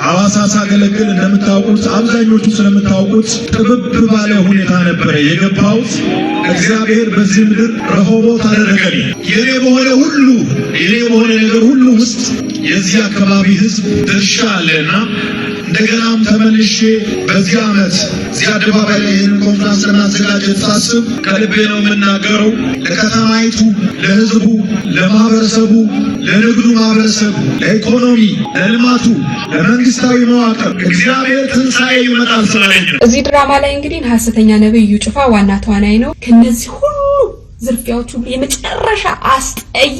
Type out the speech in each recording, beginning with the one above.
ሐዋሳ ሳገለግል እንደምታውቁት አብዛኞቹ ስለምታውቁት ጥብብ ባለ ሁኔታ ነበር የገባሁት። እግዚአብሔር በዚህ ምድር ረሆቦት አደረገልኝ። የኔ በሆነ ነገር ሁሉ ውስጥ የዚህ አካባቢ ሕዝብ ድርሻ አለና እንደገናም ተመልሼ በዚህ ዓመት እዚህ አደባባይ ላይ ይህን ኮንፈረንስ ለማዘጋጀት ሳስብ ከልቤ ነው የምናገረው። ለከተማይቱ፣ ለሕዝቡ፣ ለማህበረሰቡ፣ ለንግዱ ማህበረሰቡ፣ ለኢኮኖሚ፣ ለልማቱ፣ ለመንግስታዊ መዋቅር እግዚአብሔር ትንሣኤ ይመጣል ስላለኝ ነው። እዚህ ድራማ ላይ እንግዲህ ሐሰተኛ ነብይ እዩ ጩፋ ዋና ተዋናይ ነው። ከነዚህ ሁሉ ዝርፊያዎች ሁሉ የመጨረሻ አስጠይ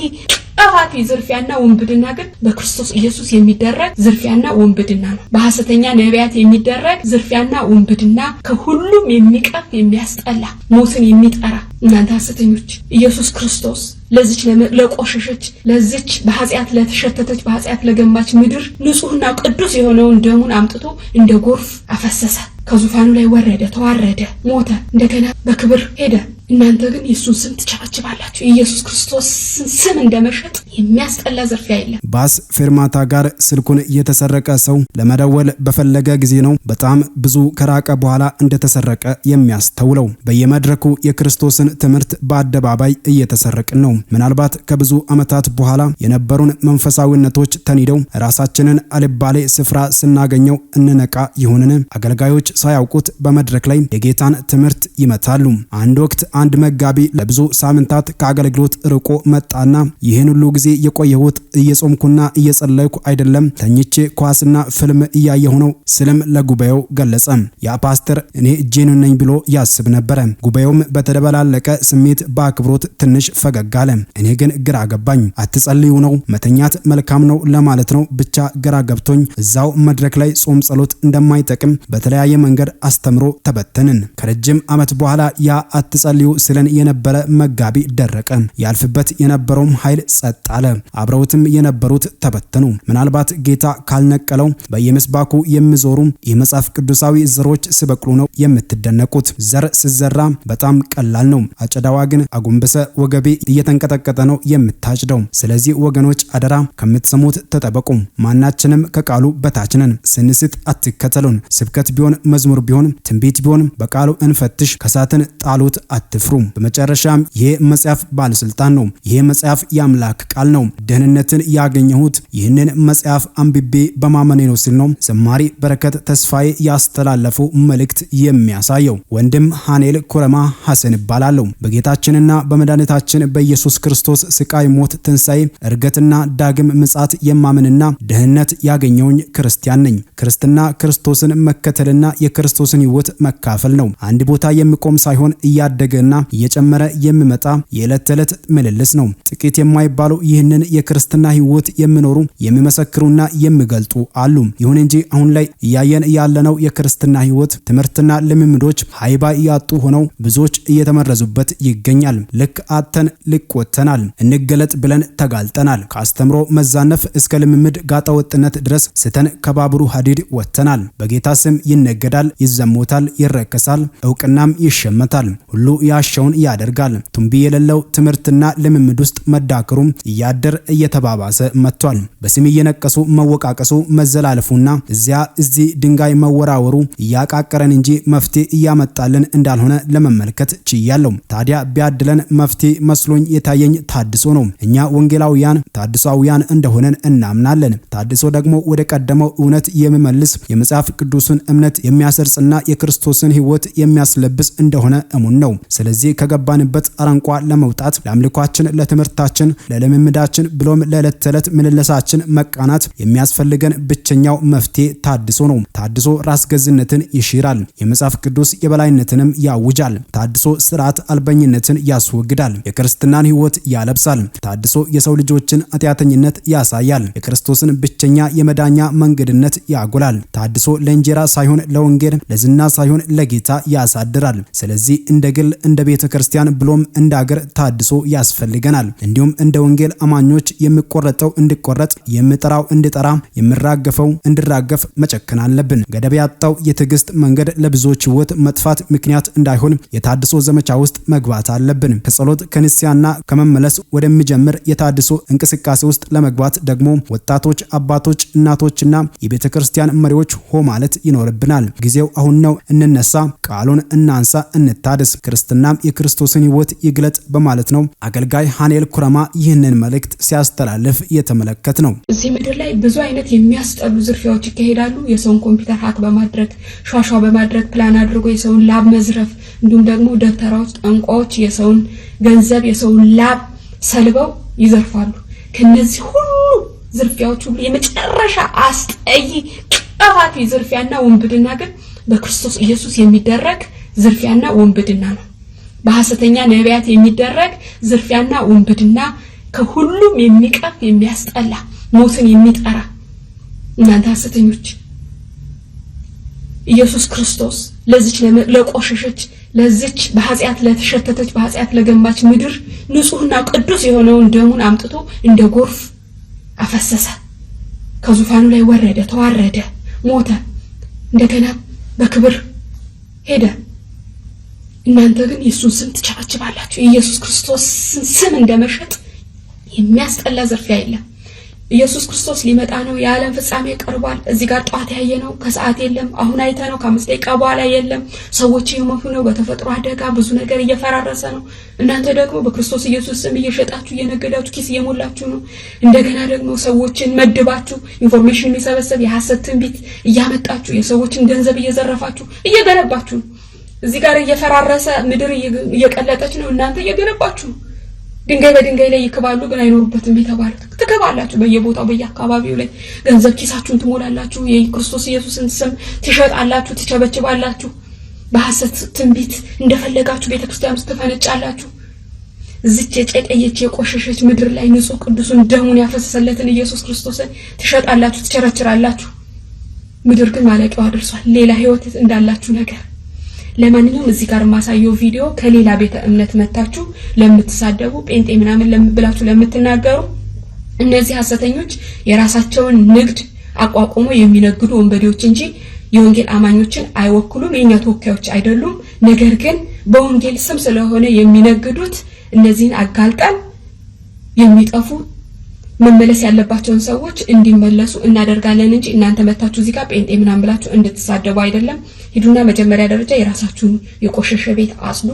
ጣፋት ዝርፊያና ወንብድና ግን በክርስቶስ ኢየሱስ የሚደረግ ዝርፊያና ወንብድና ነው። በሐሰተኛ ነቢያት የሚደረግ ዝርፊያና ወንብድና ከሁሉም የሚቀፍ የሚያስጠላ ሞትን የሚጠራ እናንተ ሐሰተኞች ኢየሱስ ክርስቶስ ለዚች ለቆሸሸች ለዚች በኃጢአት ለተሸተተች በኃጢአት ለገማች ምድር ንጹህና ቅዱስ የሆነውን ደሙን አምጥቶ እንደ ጎርፍ አፈሰሰ። ከዙፋኑ ላይ ወረደ፣ ተዋረደ፣ ሞተ፣ እንደገና በክብር ሄደ። እናንተ ግን የሱን ስም ትጨበጭባላችሁ። ኢየሱስ ክርስቶስ ስም እንደመሸጥ የሚያስጠላ ዝርፊያ የለም። ባስ ፌርማታ ጋር ስልኩን የተሰረቀ ሰው ለመደወል በፈለገ ጊዜ ነው በጣም ብዙ ከራቀ በኋላ እንደተሰረቀ የሚያስተውለው። በየመድረኩ የክርስቶስን ትምህርት በአደባባይ እየተሰረቅን ነው። ምናልባት ከብዙ ዓመታት በኋላ የነበሩን መንፈሳዊነቶች ተኒደው ራሳችንን አልባሌ ስፍራ ስናገኘው እንነቃ ይሆንን? አገልጋዮች ሳያውቁት በመድረክ ላይ የጌታን ትምህርት ይመታሉ። አንድ ወቅት አንድ መጋቢ ለብዙ ሳምንታት ከአገልግሎት ርቆ መጣና ይህን ሁሉ ጊዜ የቆየሁት እየጾምኩና እየጸለይኩ አይደለም፣ ተኝቼ ኳስና ፊልም እያየሁ ነው ስልም ለጉባኤው ገለጸ። ያ ፓስተር እኔ ጄኑ ነኝ ብሎ ያስብ ነበር። ጉባኤውም በተደበላለቀ ስሜት በአክብሮት ትንሽ ፈገግ አለ። እኔ ግን ግራ ገባኝ። አትጸልዩ ነው መተኛት መልካም ነው ለማለት ነው ብቻ ግራ ገብቶኝ እዛው መድረክ ላይ ጾም ጸሎት እንደማይጠቅም በተለያየ መንገድ አስተምሮ ተበተንን። ከረጅም ዓመት በኋላ ያ አትጸልዩ ስለን የነበረ መጋቢ ደረቀ። ያልፍበት የነበረውም ኃይል ጸጥ አለ። አብረውትም የነበሩት ተበተኑ። ምናልባት ጌታ ካልነቀለው በየመስባኩ የሚዞሩ የመጽሐፍ ቅዱሳዊ ዘሮች ሲበቅሉ ነው የምትደነቁት። ዘር ሲዘራ በጣም ቀላል ነው። አጨዳዋ ግን አጎንበሰ ወገቤ እየተንቀጠቀጠ ነው የምታጭደው። ስለዚህ ወገኖች አደራ ከምትሰሙት ተጠበቁ። ማናችንም ከቃሉ በታች ነን። ስንስት አትከተሉን። ስብከት ቢሆን መዝሙር ቢሆን ትንቢት ቢሆን በቃሉ እንፈትሽ። ከሳትን ጣሉት አትፍሩ። በመጨረሻም ይሄ መጽሐፍ ባለስልጣን ነው። ይሄ መጽሐፍ የአምላክ ቃል ነው። ደህንነትን ያገኘሁት ይህንን መጽሐፍ አንብቤ በማመኔ ነው ሲል ነው ዘማሪ በረከት ተስፋዬ ያስተላለፈው መልእክት የሚያሳየው። ወንድም ሃኔል ኩረማ ሐሰን ይባላል። በጌታችንና በመድኃኒታችን በኢየሱስ ክርስቶስ ስቃይ፣ ሞት፣ ትንሣኤ፣ እርገትና ዳግም ምጽአት የማምንና ደህንነት ያገኘውኝ ክርስቲያን ነኝ። ክርስትና ክርስቶስን መከተልና የክርስቶስን ሕይወት መካፈል ነው። አንድ ቦታ የሚቆም ሳይሆን እያደገና እየጨመረ የሚመጣ የዕለት ተዕለት ምልልስ ነው። ጥቂት የማይባሉ ይህንን የክርስትና ሕይወት የሚኖሩ የሚመሰክሩና የሚገልጡ አሉ። ይሁን እንጂ አሁን ላይ እያየን ያለነው የክርስትና ሕይወት ትምህርትና ልምምዶች ሃይባ ያጡ ሆነው ብዙዎች እየተመረዙበት ይገኛል። ልክ አተን ልክ ወተናል። እንገለጥ ብለን ተጋልጠናል። ከአስተምሮ መዛነፍ እስከ ልምምድ ጋጠወጥነት ድረስ ስተን ከባቡሩ ሀዲድ ወተናል። በጌታ ስም ይነገዳል፣ ይዘሞታል፣ ይረከሳል፣ እውቅናም ይሸመታል። ሁሉ ያሻውን ያደርጋል። ቱንቢ የሌለው ትምህርትና ልምምድ ውስጥ መዳከሩም እያደር እየተባባሰ መጥቷል። በስም እየነቀሱ መወቃቀሱ መዘላለፉና እዚህ ድንጋይ መወራወሩ እያቃቀረን እንጂ መፍትሄ እያመጣልን እንዳልሆነ ለመመልከት ችያለሁ። ታዲያ ቢያድለን መፍትሄ መስሎኝ የታየኝ ታድሶ ነው። እኛ ወንጌላውያን ታድሶአውያን እንደሆነን እናምናለን። ታድሶ ደግሞ ወደ ቀደመው እውነት የሚመልስ የመጽሐፍ ቅዱስን እምነት የሚያሰርጽና የክርስቶስን ሕይወት የሚያስለብስ እንደሆነ እሙን ነው። ስለዚህ ከገባንበት አረንቋ ለመውጣት ለአምልኳችን፣ ለትምህርታችን፣ ለልምምዳችን ብሎም ለዕለት ተዕለት ምልልሳችን መቃናት የሚያስፈልገን ብቸኛው መፍትሄ ታድሶ ነው። ታድሶ ራስ ገዝነትን ይሽራል። የመጽሐፍ ቅዱስ የበላይነትንም ያውጃል። ታድሶ ስርዓት አልበኝነትን ያስወግዳል። የክርስትናን ሕይወት ያለብሳል። ታድሶ የሰው ልጆችን ኃጢአተኝነት ያሳያል። የክርስቶስን ብቸኛ የመዳኛ መንገድነት ያጎላል። ታድሶ ለእንጀራ ሳይሆን ለወንጌል፣ ለዝና ሳይሆን ለጌታ ያሳድራል። ስለዚህ እንደ ግል እንደ ቤተክርስቲያን ብሎም እንደ ሀገር ታድሶ ያስፈልገናል። እንዲሁም እንደ ወንጌል አማኞች የሚቆረጠው እንዲቆረጥ፣ የሚጠራው እንዲጠራ፣ የሚራገፈው እንዲራገፍ መጨከን አለብን። ገደብ ያጣው የትዕግስት መንገድ ለብዙዎች ሕይወት መጥፋት ምክንያት እንዳይሆን የታድሶ ዘመቻ ውስጥ መግባት አለብን። ከጸሎት ከንስያና ከመመለስ ወደሚጀምር የታድሶ እንቅስቃሴ ውስጥ ለመግባት ደግሞ ወጣቶች፣ አባቶች፣ እናቶችና የቤተክርስቲያን መሪዎች ሆ ማለት ይኖርብናል። ጊዜው አሁን ነው። እንነሳ፣ ቃሉን እናንሳ፣ እንታደስ፣ ክርስትናም የክርስቶስን ሕይወት ይግለጥ በማለት ነው አገልጋይ ሃኔል ኩረማ ይህንን መልእክት ሲያስተላልፍ የተመለከት ነው። እዚህ ምድር ላይ ብዙ አይነት የሚያስጠሉ ዝርፊያዎች ይካሄዳሉ። የሰውን ኮምፒውተር ሀክ በማድረግ ሻሻ በማድረግ ፕላን አድርጎ የሰውን ላብ መዝረፍ፣ እንዲሁም ደግሞ ደብተራዎች፣ ጠንቋዎች የሰውን ገንዘብ የሰውን ላብ ሰልበው ይዘርፋሉ። ከነዚህ ሁሉ ዝርፊያዎች ሁሉ የመጨረሻ አስጠይ ቀፋፊ ዝርፊያና ወንብድና ግን በክርስቶስ ኢየሱስ የሚደረግ ዝርፊያና ወንብድና ነው። በሐሰተኛ ነቢያት የሚደረግ ዝርፊያና ወንብድና ከሁሉም የሚቀፍ የሚያስጠላ ሞትን የሚጠራ እናንተ ሐሰተኞች ኢየሱስ ክርስቶስ ለዚች ለቆሸሸች ለዚች በኃጢአት ለተሸተተች በኃጢአት ለገማች ምድር ንጹህና ቅዱስ የሆነውን ደሙን አምጥቶ እንደ ጎርፍ አፈሰሰ። ከዙፋኑ ላይ ወረደ፣ ተዋረደ፣ ሞተ፣ እንደገና በክብር ሄደ። እናንተ ግን የሱን ስም ትጨበጭባላችሁ። ኢየሱስ ክርስቶስ ስም እንደመሸጥ የሚያስጠላ ዝርፊያ የለም። ኢየሱስ ክርስቶስ ሊመጣ ነው። የዓለም ፍጻሜ ቀርቧል። እዚህ ጋር ጧት ያየነው ከሰዓት የለም። አሁን አይተነው ከ5 ደቂቃ በኋላ የለም። ሰዎች እየሞቱ ነው። በተፈጥሮ አደጋ ብዙ ነገር እየፈራረሰ ነው። እናንተ ደግሞ በክርስቶስ ኢየሱስ ስም እየሸጣችሁ እየነገዳችሁ ኪስ እየሞላችሁ ነው። እንደገና ደግሞ ሰዎችን መድባችሁ ኢንፎርሜሽን የሚሰበሰብ የሐሰት ትንቢት እያመጣችሁ የሰዎችን ገንዘብ እየዘረፋችሁ እየገነባችሁ ነው። እዚህ ጋር እየፈራረሰ ምድር እየቀለጠች ነው። እናንተ እየገነባችሁ ድንጋይ በድንጋይ ላይ ይከባሉ ግን አይኖሩበትም የተባሉት ትከባላችሁ። በየቦታው በየአካባቢው ላይ ገንዘብ ኪሳችሁን ትሞላላችሁ። የክርስቶስ ኢየሱስን ስም ትሸጣላችሁ፣ ትቸበችባላችሁ። በሐሰት ትንቢት እንደፈለጋችሁ ቤተክርስቲያን ውስጥ ትፈነጫላችሁ። እዚች የጨቀየች የቆሸሸች ምድር ላይ ንጹህ ቅዱስን ደሙን ያፈሰሰለትን ኢየሱስ ክርስቶስን ትሸጣላችሁ፣ ትቸረችራላችሁ። ምድር ግን ማለቂያዋ ደርሷል። ሌላ ህይወት እንዳላችሁ ነገር ለማንኛውም እዚህ ጋር ማሳየው ቪዲዮ ከሌላ ቤተ እምነት መታችሁ ለምትሳደቡ ጴንጤ ምናምን ለምብላችሁ ለምትናገሩ እነዚህ ሐሰተኞች የራሳቸውን ንግድ አቋቁሞ የሚነግዱ ወንበዴዎች እንጂ የወንጌል አማኞችን አይወክሉም። የኛ ተወካዮች አይደሉም። ነገር ግን በወንጌል ስም ስለሆነ የሚነግዱት እነዚህን አጋልጠን የሚጠፉ መመለስ ያለባቸውን ሰዎች እንዲመለሱ እናደርጋለን እንጂ እናንተ መታችሁ እዚህ ጋር ጴንጤ ምናምን ብላችሁ እንድትሳደቡ አይደለም። ሂዱና መጀመሪያ ደረጃ የራሳችሁን የቆሸሸ ቤት አጽዱ።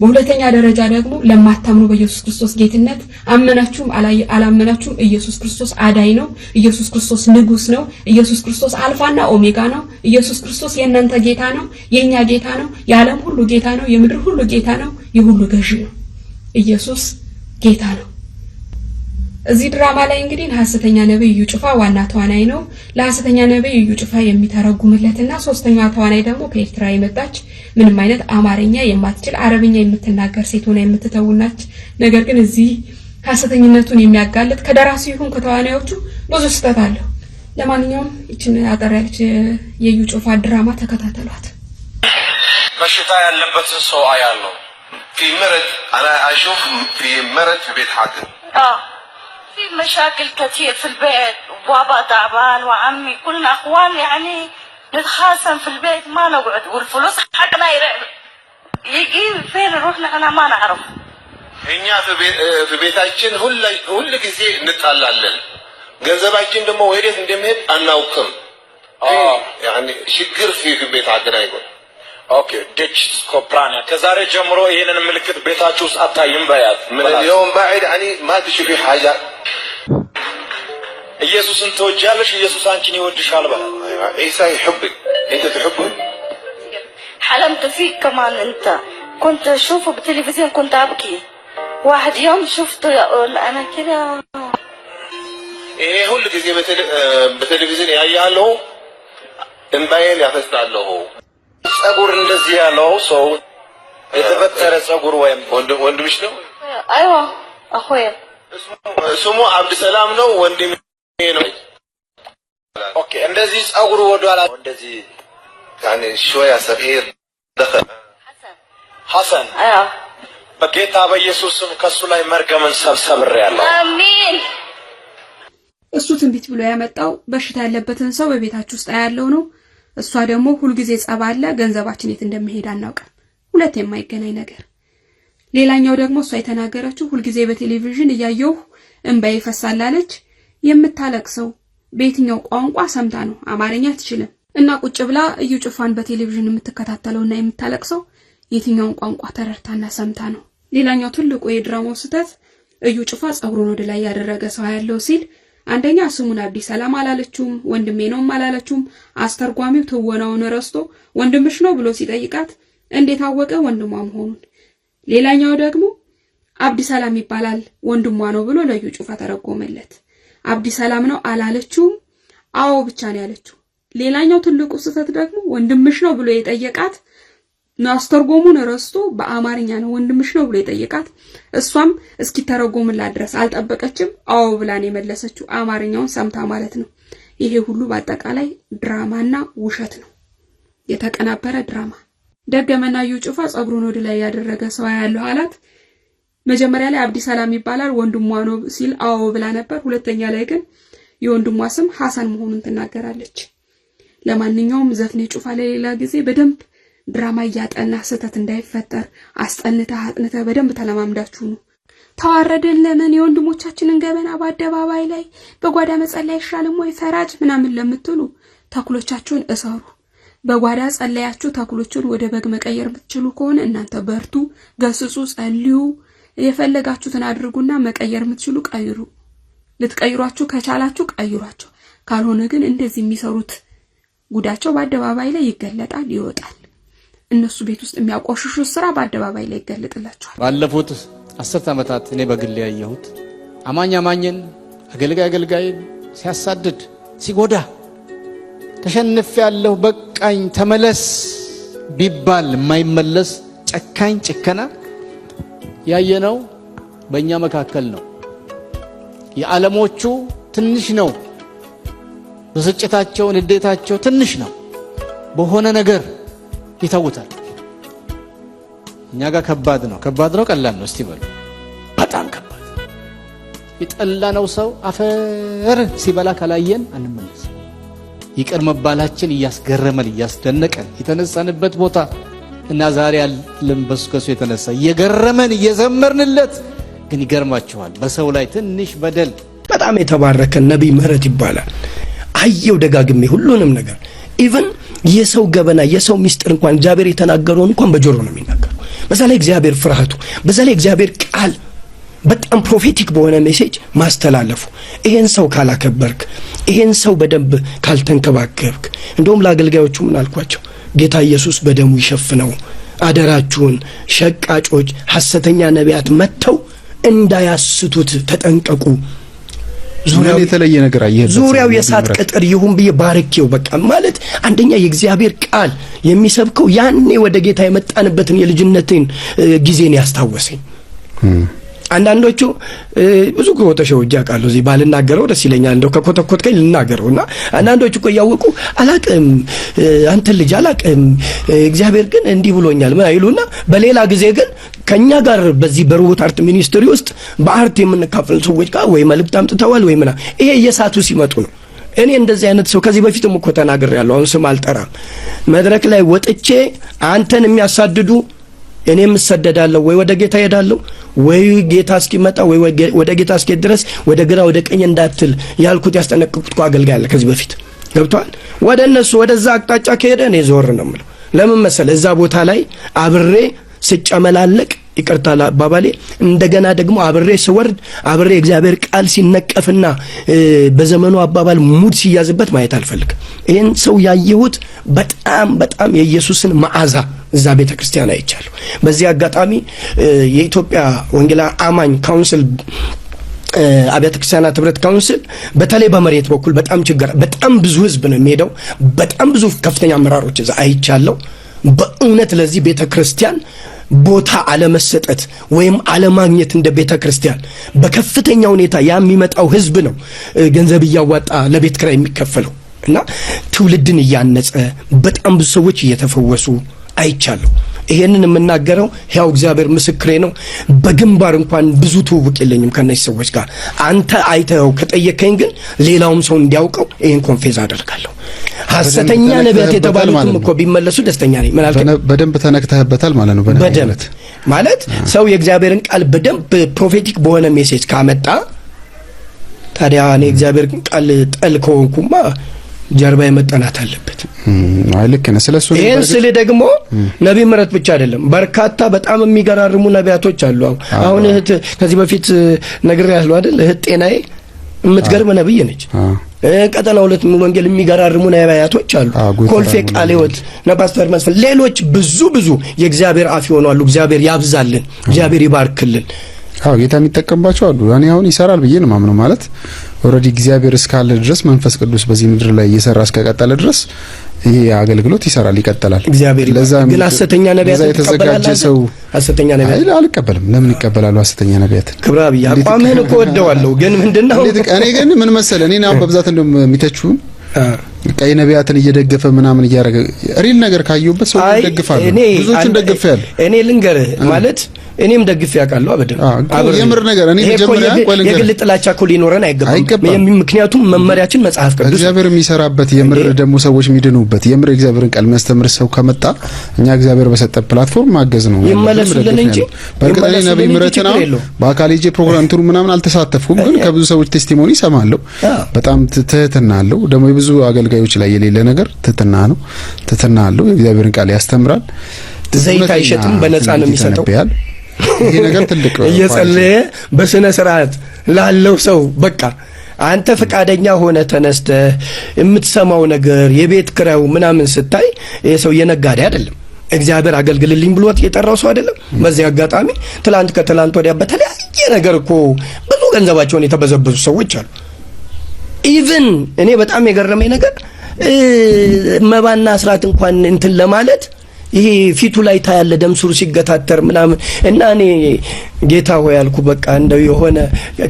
በሁለተኛ ደረጃ ደግሞ ለማታምኑ በኢየሱስ ክርስቶስ ጌትነት አመናችሁም አላመናችሁም ኢየሱስ ክርስቶስ አዳይ ነው። ኢየሱስ ክርስቶስ ንጉስ ነው። ኢየሱስ ክርስቶስ አልፋና ኦሜጋ ነው። ኢየሱስ ክርስቶስ የእናንተ ጌታ ነው፣ የኛ ጌታ ነው፣ የዓለም ሁሉ ጌታ ነው፣ የምድር ሁሉ ጌታ ነው፣ የሁሉ ገዢ ነው። ኢየሱስ ጌታ ነው። እዚህ ድራማ ላይ እንግዲህ ሐሰተኛ ነብይ እዩ ጩፋ ዋና ተዋናይ ነው። ለሐሰተኛ ነብይ እዩ ጩፋ የሚተረጉምለትና ሶስተኛዋ ተዋናይ ደግሞ ከኤርትራ የመጣች ምንም አይነት አማርኛ የማትችል አረብኛ የምትናገር ሴት ሆና የምትተውናች። ነገር ግን እዚህ ሐሰተኝነቱን የሚያጋልጥ ከደራሲው ይሁን ከተዋናዮቹ ብዙ ስህተት አለው። ለማንኛውም እቺን አጠር ያለች የዩ ጩፋ ድራማ ተከታተሏት። በሽታ ያለበት ሰው አያለው في مرض انا اشوف في مرض في بيت حد في مشاكل كثير في البيت، وبابا تعبان وعمي كلنا اخوان يعني نتخاصم في البيت ما نقعد، والفلوس حقنا يجي فين نروح نحن ما نعرف. እኛ في ቤታችን ሁሉ ጊዜ እንጣላለን። ገንዘባችን ደግሞ ወዴት እንደሚሄድ አናውቅም። يعني ችግር في ቤት حقنا ይቆይ። ኦኬ ደች ስኮፕራና ከዛሬ ጀምሮ ይሄንን ምልክት ቤታችሁ ውስጥ አታይም በያት። من اليوم بعد يعني ما تشوفي حاجه። ኢየሱስን ተወጃለሽ፣ ኢየሱስ አንቺን ይወድሻል በላ። عيسى يحبك، انت تحبه. حلمت فيك كمان انت كنت اشوفه بالتلفزيون كنت ابكي. واحد يوم شفته انا كده ይሄ ሁሉ ጊዜ በቴሌቪዥን ያያለው እንባዬን ያፈስታለሁ። ጸጉር እንደዚህ ያለው ሰው የተፈጠረ ጸጉር ወይም ወንድምሽ ነው? አይዋ አkhoya ስሙ አብድ ሰላም ነው፣ ወንድሜ ነው። ኦኬ እንደዚህ ጸጉር ወደኋላ እንደዚህ يعني شويه صغير دخل ሐሰን በጌታ በኢየሱስም ከሱ ላይ መርገምን ሰብሬያለሁ። አሜን። እሱ ትንቢት ብሎ ያመጣው በሽታ ያለበትን ሰው በቤታችሁ ውስጥ ያለው ነው። እሷ ደግሞ ሁሉ ጊዜ ጸባለ ገንዘባችን የት እንደሚሄድ አናውቅም። ሁለት የማይገናኝ ነገር። ሌላኛው ደግሞ እሷ የተናገረችው ሁሉ ጊዜ በቴሌቪዥን እያየሁ እንባይ ፈሳላለች። የምታለቅሰው በየትኛው ቋንቋ ሰምታ ነው? አማርኛ አትችልም። እና ቁጭ ብላ እዩ ጩፋን በቴሌቪዥን የምትከታተለውና የምታለቅሰው የትኛውን ቋንቋ ተረድታና ሰምታ ነው? ሌላኛው ትልቁ የድራማው ስህተት እዩ ጩፋ ጸጉሩን ወደ ላይ ያደረገ ሰው ያለው ሲል አንደኛ ስሙን አዲስ ሰላም አላለችውም፣ ወንድሜ ነውም አላለችውም። አስተርጓሚው ትወናውን ረስቶ ወንድምሽ ነው ብሎ ሲጠይቃት እንዴት አወቀ ወንድሟ መሆኑን? ሌላኛው ደግሞ አብዲ ሰላም ይባላል ወንድሟ ነው ብሎ ለዩ ጩፋ ተረጎመለት። አብዲ ሰላም ነው አላለችውም፣ አዎ ብቻ ነው ያለችው። ሌላኛው ትልቁ ስህተት ደግሞ ወንድምሽ ነው ብሎ የጠየቃት አስተርጓሙን ረስቶ በአማርኛ ነው ወንድምሽ ነው ብሎ የጠየቃት። እሷም እስኪ ተረጎምላት ድረስ አልጠበቀችም፣ አዎ ብላ ነው የመለሰችው፣ አማርኛውን ሰምታ ማለት ነው። ይሄ ሁሉ በአጠቃላይ ድራማና ውሸት ነው፣ የተቀናበረ ድራማ። ደገመና እዩ ጩፋ ጸጉሩን ወደ ላይ ያደረገ ሰው ያለው አላት። መጀመሪያ ላይ አብዲ ሰላም ይባላል ወንድሟ ነው ሲል አዎ ብላ ነበር። ሁለተኛ ላይ ግን የወንድሟ ስም ሐሰን መሆኑን ትናገራለች። ለማንኛውም ዘፍኔ ጩፋ ለሌላ ጊዜ በደንብ ድራማ ያጠና ስህተት እንዳይፈጠር አጥንተ በደንብ ተለማምዳችሁ ነው። ተዋረደን ለምን የወንድሞቻችንን ገበና በአደባባይ ላይ በጓዳ መጸለይ ይሻልም ወይ ፈራጅ ምናምን ለምትሉ ተኩሎቻችሁን እሰሩ። በጓዳ ጸለያችሁ ተኩሎችን ወደ በግ መቀየር የምትችሉ ከሆነ እናንተ በርቱ፣ ገስጹ፣ ጸልዩ፣ የፈለጋችሁትን አድርጉና መቀየር የምትችሉ ቀይሩ። ልትቀይሯችሁ ከቻላችሁ ቀይሯቸው። ካልሆነ ግን እንደዚህ የሚሰሩት ጉዳቸው በአደባባይ ላይ ይገለጣል፣ ይወጣል። እነሱ ቤት ውስጥ የሚያቆሽሹት ስራ በአደባባይ ላይ ይገለጥላቸዋል። ባለፉት 10 ዓመታት እኔ በግል ያየሁት አማኝን አገልጋይን ሲያሳድድ ሲጎዳ ተሸንፍ ያለው በቃኝ ተመለስ ቢባል የማይመለስ ጨካኝ ጭከና ያየነው በእኛ መካከል ነው። የዓለሞቹ ትንሽ ነው፣ ብስጭታቸው ንዴታቸው ትንሽ ነው። በሆነ ነገር ይተውታል። እኛ ጋር ከባድ ነው ቀላል ነው? እስቲ በሉ። በጣም ከባድ። የጠላነው ሰው አፈር ሲበላ ካላየን አንመለስ። ይቅር መባላችን እያስገረመን እያስደነቀን የተነሳንበት ቦታ እና ዛሬ ያለን በሱ የተነሳ እየገረመን እየዘመርንለት ግን ይገርማችኋል በሰው ላይ ትንሽ በደል በጣም የተባረከ ነብይ ምህረት ይባላል። አየው ደጋግሜ ሁሉንም ነገር ኢቭን የሰው ገበና የሰው ሚስጥር እንኳን እግዚአብሔር የተናገረውን እንኳን በጆሮ ነው የሚናገረው። በዛ ላይ እግዚአብሔር ፍርሃቱ፣ በዛ ላይ እግዚአብሔር ቃል በጣም ፕሮፌቲክ በሆነ ሜሴጅ ማስተላለፉ። ይሄን ሰው ካላከበርክ፣ ይሄን ሰው በደንብ ካልተንከባከብክ፣ እንደውም ለአገልጋዮቹ ምን አልኳቸው? ጌታ ኢየሱስ በደሙ ይሸፍነው፣ አደራችሁን ሸቃጮች ሐሰተኛ ነቢያት መተው እንዳያስቱት ተጠንቀቁ። ዙሪያው የተለየ ነገር አየህበት፣ ዙሪያው የሳት ቅጥር ይሁን ብዬ ባርኬው። በቃ ማለት አንደኛ የእግዚአብሔር ቃል የሚሰብከው ያኔ ወደ ጌታ የመጣንበትን የልጅነቴን ጊዜን ያስታወሰኝ። አንዳንዶቹ ብዙ ኮተሸው ጃቃሉ እዚህ ባልናገረው ደስ ይለኛል፣ እንደው ከኮተኮትከኝ ልናገረውና አንዳንዶቹ እኮ ያወቁ አላቅም አንተ ልጅ አላቅም እግዚአብሔር ግን እንዲህ ብሎኛል ምን አይሉና በሌላ ጊዜ ግን ከኛ ጋር በዚህ በሮቦት አርት ሚኒስትሪ ውስጥ በአርት የምንካፈል ሰዎች ጋር ወይ መልእክት አምጥተዋል ወይ ምና ይሄ የሳቱ ሲመጡ ነው። እኔ እንደዚህ አይነት ሰው ከዚህ በፊትም እኮ ተናግሬያለሁ፣ አሁን ስም አልጠራም። መድረክ ላይ ወጥቼ አንተን የሚያሳድዱ እኔም እሰደዳለሁ ወይ ወደ ጌታ ሄዳለሁ ወይ ጌታ እስኪመጣ ወይ ወደ ጌታ እስኪሄድ ድረስ ወደ ግራ ወደ ቀኝ እንዳትል ያልኩት ያስጠነቅቁት አገልጋይ አለ ከዚህ በፊት ገብቷል። ወደ እነሱ ወደዛ አቅጣጫ ከሄደ እኔ ዞር ነው የምለው። ለምን መሰለ እዛ ቦታ ላይ አብሬ ስጨመላለቅ ይቅርታ ለአባባሌ እንደገና ደግሞ አብሬ ስወርድ አብሬ እግዚአብሔር ቃል ሲነቀፍና በዘመኑ አባባል ሙድ ሲያዝበት ማየት አልፈልግም። ይሄን ሰው ያየሁት በጣም የኢየሱስን መዓዛ እዛ ቤተክርስቲያን አይቻለሁ። በዚህ አጋጣሚ የኢትዮጵያ ወንጌላዊ አማኝ ካውንስል አብያተ ክርስቲያናት ህብረት ካውንስል በተለይ በመሬት በኩል በጣም ብዙ ህዝብ ነው የሚሄደው። በጣም ብዙ ከፍተኛ አመራሮች እዛ አይቻለሁ። በእውነት ለዚህ ቤተክርስቲያን ቦታ አለመሰጠት ወይም አለማግኘት እንደ ቤተክርስቲያን በከፍተኛ ሁኔታ የሚመጣው ህዝብ ነው ገንዘብ እያዋጣ ለቤት ኪራይ የሚከፈለው እና ትውልድን እያነጸ በጣም ብዙ ሰዎች እየተፈወሱ አይቻለሁ። ይሄንን የምናገረው ያው እግዚአብሔር ምስክሬ ነው። በግንባር እንኳን ብዙ ትውውቅ የለኝም ከነዚህ ሰዎች ጋር። አንተ አይተው ከጠየቀኝ ግን ሌላውም ሰው እንዲያውቀው ይሄን ኮንፌዝ አደርጋለሁ። ሐሰተኛ ነቢያት የተባሉትም እኮ ቢመለሱ ደስተኛ ነኝ። ምን አልከኝ? በደንብ ተነክተህበታል ማለት ነው። በደንብ ማለት ሰው የእግዚአብሔርን ቃል በደንብ ፕሮፌቲክ በሆነ ሜሴጅ ካመጣ ታዲያ እኔ እግዚአብሔር ቃል ጠል ከሆንኩማ ጀርባ የመጠናት አለበት። ልክ ነህ። ስለሱ ይሄን ስል ደግሞ ነብይ ምህረት ብቻ አይደለም፣ በርካታ በጣም የሚገራርሙ ነቢያቶች አሉ። አሁን እህት ከዚህ በፊት ነግሬያለሁ አይደል? እህት ጤናዬ የምትገርም ነብይ ነች። ቀጠና 2 ሙሉ ወንጌል የሚገራርሙ ነቢያቶች አሉ። ኮልፌ ቃለ ሕይወት ፓስተር መስፍን፣ ሌሎች ብዙ የእግዚአብሔር አፍ ይሆናሉ። እግዚአብሔር ያብዛልን፣ እግዚአብሔር ይባርክልን። ጌታ የሚጠቀምባቸው አሉ። እኔ አሁን ይሰራል ብዬ ነው ማምነው። ማለት ኦሬዲ እግዚአብሔር እስካለ ድረስ መንፈስ ቅዱስ በዚህ ምድር ላይ እየሰራ እስከቀጠለ ድረስ ይሄ አገልግሎት ይሰራል፣ ይቀጥላል። እግዚአብሔር ግን ሐሰተኛ ነቢያት የተዘጋጀ ሰው ሐሰተኛ ነቢያት አልቀበልም። ለምን ይቀበላሉ ሐሰተኛ ነቢያት? ክብራብ ያቋምህን እኮ ወደዋለሁ። ግን ምንድነው እኔ ግን ምን መሰለህ፣ እኔ ነው በብዛት እንደም የሚተቹን ቀይ ነቢያትን እየደገፈ ምናምን እያረገ ሪል ነገር ካዩበት ሰው ይደግፋሉ። ብዙዎችን ደግፈያል። እኔ ልንገርህ ማለት እኔም ደግፍ ያውቃለሁ። አበደን የምር ነገር እኔ መጀመሪያ የግል ጥላቻ እኮ ሊኖረን አይገባም። ምክንያቱም መመሪያችን መጽሐፍ ቅዱስ እግዚአብሔር የሚሰራበት የምር ደግሞ ሰዎች የሚድኑበት የምር እግዚአብሔርን ቃል የሚያስተምር ሰው ከመጣ እኛ እግዚአብሔር በሰጠ ፕላትፎርም ማገዝ ነው። ይመለሱልን እንጂ በእርግጥ እኔ ነብይ ምህረትን በአካል ሄጄ ፕሮግራም እንትኑ ምናምን አልተሳተፍኩም፣ ግን ከብዙ ሰዎች ቴስቲሞኒ እሰማለሁ። በጣም ትህትና አለው። ደግሞ የብዙ አገልጋዮች ላይ የሌለ ነገር ትህትና ነው። ትህትና አለው። የእግዚአብሔርን ቃል ያስተምራል። ዘይት አይሸጥም፣ በነፃ ነው የሚሰጠው። ይሄ ነገር ትልቅ እየጸለየ በስነ ስርዓት ላለው ሰው በቃ አንተ ፈቃደኛ ሆነ ተነስተ የምትሰማው ነገር የቤት ክራው ምናምን ስታይ ይሄ ሰው የነጋዴ አይደለም። እግዚአብሔር አገልግልልኝ ብሎት የጠራው ሰው አይደለም። በዚህ አጋጣሚ ከትላንት ወዲያ በተለያየ ነገር እኮ ብዙ ገንዘባቸውን የተበዘበዙ ሰዎች አሉ። ኢቭን እኔ በጣም የገረመኝ ነገር መባና አስራት እንኳን እንትን ለማለት ይሄ ፊቱ ላይ ታያለ ደም ስሩ ሲገታተር ምናምን እና እኔ ጌታ ሆይ አልኩ። በቃ እንደው የሆነ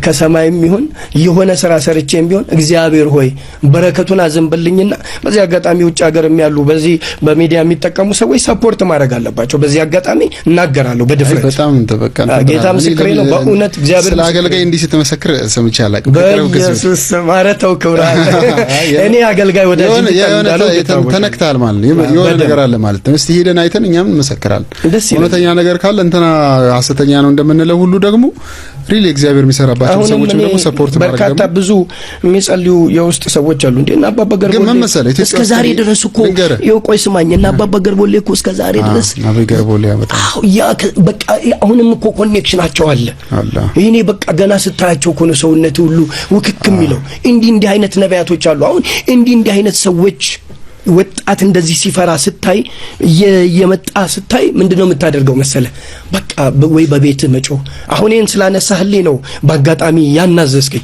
ከሰማይም ይሁን የሆነ ስራ ሰርቼም ቢሆን እግዚአብሔር ሆይ በረከቱን አዘንብልኝና በዚህ አጋጣሚ ውጭ ሀገርም ያሉ በዚህ በሚዲያ የሚጠቀሙ ሰዎች ሰፖርት ማድረግ አለባቸው። በዚህ አጋጣሚ እናገራለሁ በድፍረት። በጣም ተበቃ ጌታ ምስክሬ ነው። በእውነት እግዚአብሔር ስለ አገልጋይ እንዲህ ስትመሰክር ሰምቼ አላውቅም። በኢየሱስ ማረተው ክብራ እኔ አገልጋይ ወደ ተነክታል ማለት ነው። የሆነ ነገር አለ ማለት ነው። እስቲ ሄደን አይተን እኛም እንመሰክራለን። እውነተኛ ነገር ካለ እንትና ሐሰተኛ ነው እንደምንለው ሁሉ ደግሞ ሪሊ እግዚአብሔር የሚሰራባቸው ሰዎች ደግሞ ሰፖርት ማድረግ በርካታ ብዙ የሚጸልዩ የውስጥ ሰዎች አሉ። እንዴና አባባ ገርቦሌ እስከ ዛሬ ድረስ እኮ ቆይ ስማኝና አባባ ገርቦሌ እኮ እስከ ዛሬ ድረስ አባባ ገርቦሌ ያመጣ ያ በቃ አሁንም እኮ ኮኔክሽናቸው አለ። እኔ በቃ ገና ስታያቸው እኮ ነው ሰውነት ሁሉ ውክክ የሚለው። እንዲህ አይነት ነቢያቶች አሉ። አሁን እንዲህ አይነት ሰዎች ወጣት እንደዚህ ሲፈራ ስታይ የመጣ ስታይ ምንድነው የምታደርገው መሰለ? በቃ ወይ በቤት መጮህ። አሁን ይሄን ስላነሳህልኝ ነው በአጋጣሚ ያናዘዝከኝ።